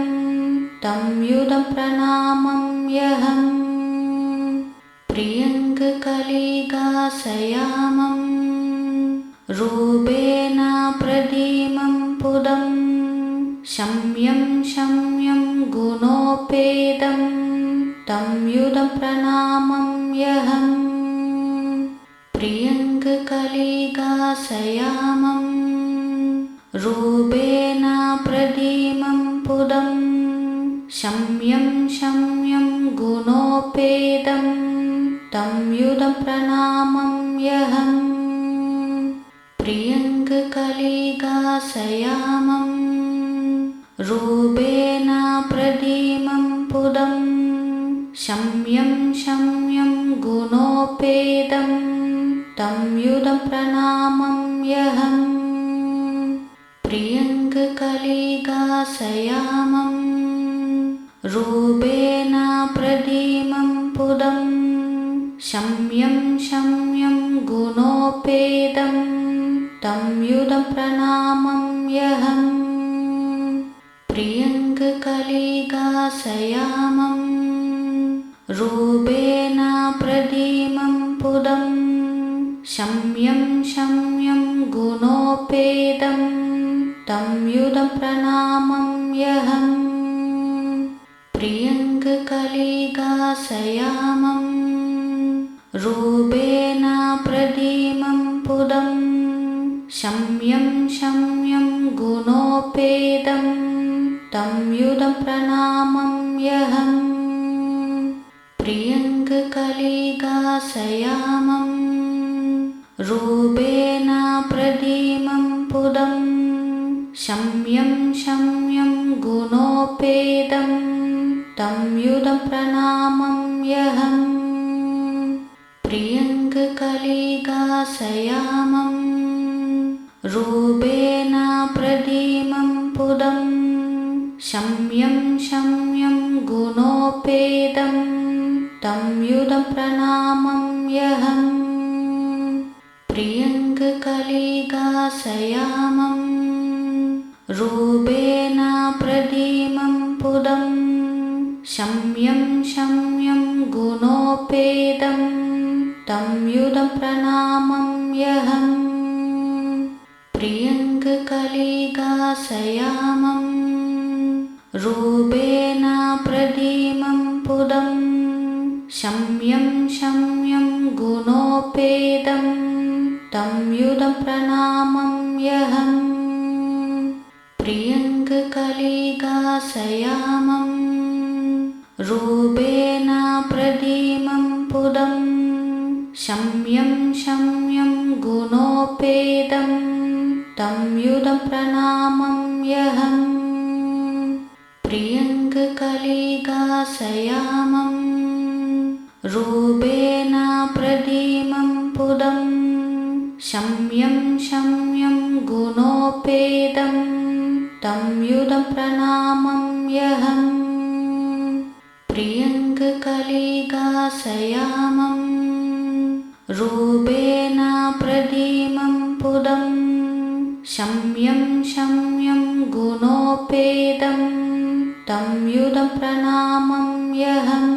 Speaker 2: तं युदं प्रणमाम्यहम् प्रियङ्ककलिकाशयामं रूपेण प्रदीमं पुदं शम्यं शम्यं गुणोपेदं तं युदं प्रणमाम्यहम् प्रियङ्ककलिकाशयामं रूपेण प्रदीमं पुदं शम्यं शम्यं गुणोपेदं तं युदं प्रणमाम्यहम् प्रियङ्ककलिकाशयामं रूपेण प्रदीमं पुदं शम्यं शम्यं गुणोपेदं तं युदं प्रणमाम्यहम् प्रियङ्ककलिकाशयामं रूपेण प्रदीमं पुदं शम्यं शम्यं गुणोपेदं तं युदं प्रणमाम्यहम् प्रियङ्ककलिकाशयामं रूपेण प्रदीमं पुदं शम्यं शम्यं गुणोपेदं तं युदं प्रणमाम्यहम् प्रियङ्ककलिकाशयामं रूपेण प्रदीमं पुदं शम्यं शम्यं गुणोपेदं तं युदं प्रणमाम्यहम् प्रियङ्ककलिकाशयामं रूपेण प्रदीमं पुदं शम्यं शम्यं गुणोपेदं तं युदं प्रणमाम्यहम् प्रियङ्ककलिकाशयामं रूपेण प्रदीमं पुदं शम्यं शम्यं गुणोपेदं तं युदं प्रणमाम्यहम् प्रियङ्ककलिकाशयामं रूपेण प्रदीमं पुदं शम्यं शम्यं गुणोपेदं तं युदं प्रणमाम्यहम् प्रियङ्ककलिकाशयामं रूपेण प्रदीमं पुदं शम्यं शम्यं गुणोपेदं तं युदं प्रणमाम्यहम् प्रियङ्ककलिकाशयामं रूपेण प्रदीमं पुदं शम्यं शम्यं गुणोपेदं तं युदं प्रणमाम्यहम् प्रियङ्ककलिकाशयामं रूपेण प्रदीमं पुदं शम्यं शम्यं गुणोपेदं तं युदं प्रणमाम्यहम् प्रियङ्ककलिकाशयामं रूपेण प्रदीमं पुदं शम्यं शम्यं गुणोपेदं तं युधं प्रणामं यहम्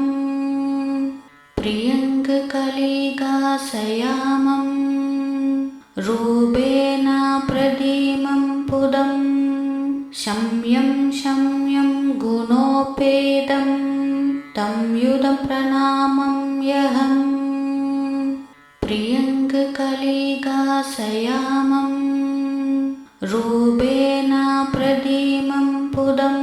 Speaker 2: प्रियङ्ककलिकाशयामं रूपेण प्रदीमं पुदं शम्यं शम्यं गुणोपेदं तं युधं प्रणामं यहम् प्रियङ्ककलिकाशयामं रूपेण प्रदीमं पुदं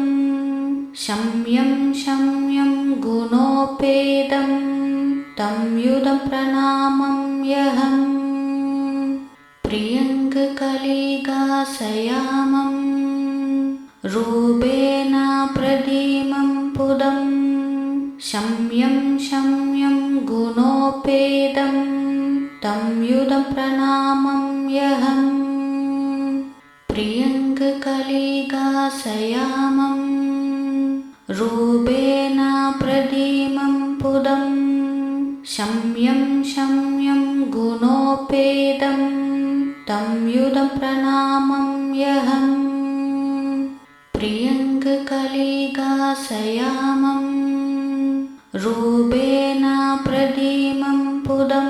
Speaker 2: शम्यं शम्यं गुणोपेदं तं युधं प्रणामं यहम् प्रियङ्ककलिकाशयामं रूपेण प्रदीमं पुदं शम्यं शम्यं गुणोपेदं तं युधं प्रणामं यहम् प्रियङ्ककलिकाशयामं रूपेण प्रदीमं पुदं शम्यं शम्यं गुणोपेदं तं युधं प्रणामं यहम् प्रियङ्ककलिकाशयामं रूपेण प्रदीमं पुदं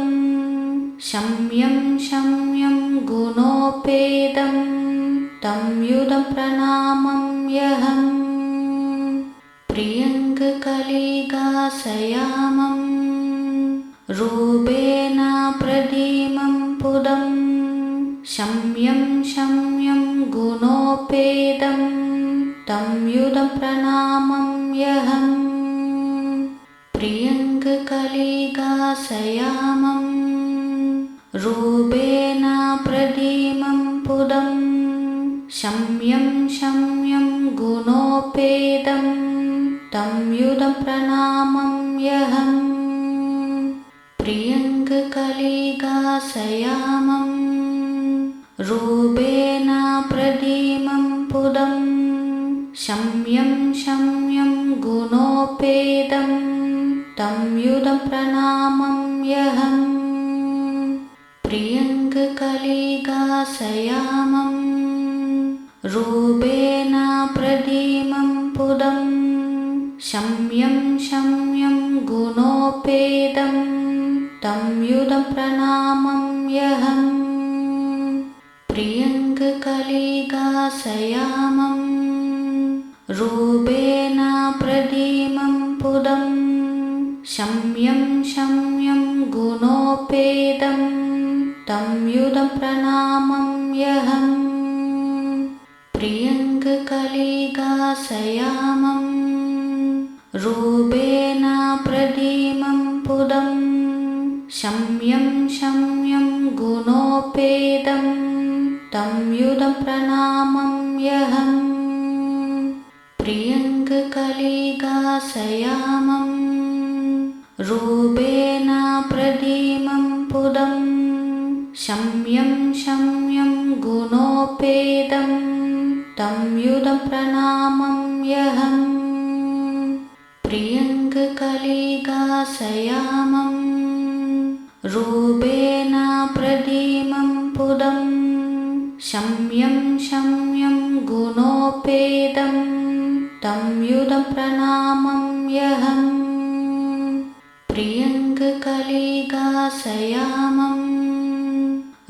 Speaker 2: शम्यं शम्यं गुणोपेदं तं युधं प्रणामं यहम् प्रियङ्ककलिकाशयामं रूपेण प्रदीमं पुदं शम्यं शम्यं गुणोपेदं तं युधं प्रणामं यहम् प्रियङ्ककलिकाशयामं रूपेण प्रदीमं पुदं शम्यं शम्यं गुणोपेदं तं युधं प्रणामं यहम् प्रियङ्ककलिकाशयामं रूपेण प्रदीमं पुदं शम्यं शम्यं गुणोपेदं तं युधं प्रणामं यहम् प्रियङ्ककलिकाशयामं रूपेण प्रदीमं पुदं शम्यं शम्यं गुणोपेदं तं युधं प्रणामं यहम् प्रियङ्ककलिकाशयामं रूपेण प्रदीमं पुदं शम्यं शम्यं गुणोपेदं तं युधं प्रणामं यहम् प्रियङ्ककलिकाशयामं रूपेण प्रदीमं पुदं शम्यं शम्यं गुणोपेदं तं युधं प्रणामं यहम् प्रियङ्ककलिकाशयामं रूपेण प्रदीमं पुदं शम्यं शम्यं गुणोपेदं तं युधं प्रणामं यहम् प्रियङ्ककलिकाशयामं रूपेण प्रदीमं पुदं शम्यं शम्यं गुणोपेदं तं युधं प्रणामं यहम् प्रियङ्ककलिकाशयामं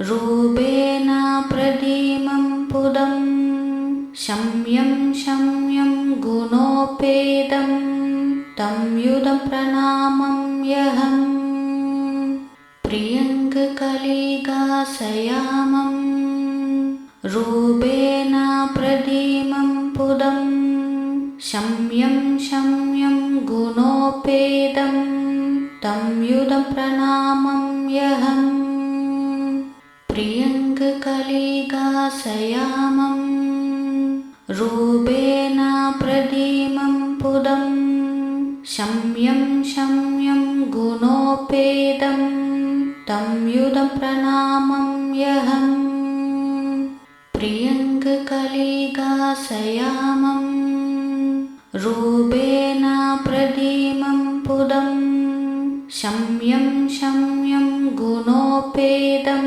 Speaker 2: रूपेण प्रदीमं पुदं शम्यं शम्यं गुणोपेदं तं युधं प्रणामं यहम् प्रियङ्ककलिकाशयामं रूपेण प्रदीमं पुदं शम्यं शम्यं गुणोपेदं तं युधं प्रणामं यहम् प्रियङ्ककलिकाशयामं रूपेण प्रदीमं पुदं शम्यं शम्यं गुणोपेदं तं युधं प्रणामं यहम् प्रियङ्ककलिकाशयामं रूपेण प्रदीमं शम्यं गुणोपेदं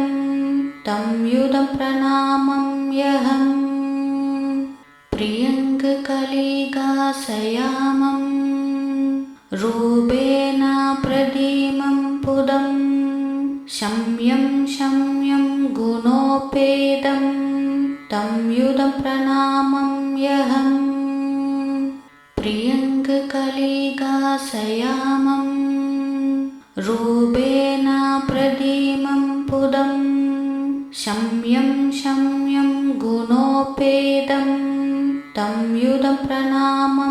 Speaker 2: तं युधं प्रणमाम्यहम् प्रियङ्ककलिकाशयामं रूपेण प्रदीमं पुदं शम्यं शम्यं गुणोपेदं तं युधं प्रणमाम्यहम् प्रियङ्ककलिकाशयामं रूपेण प्रदीमं पुदं शम्यं शम्यं गुणोपेदं तं युधं प्रणमाम्यहम्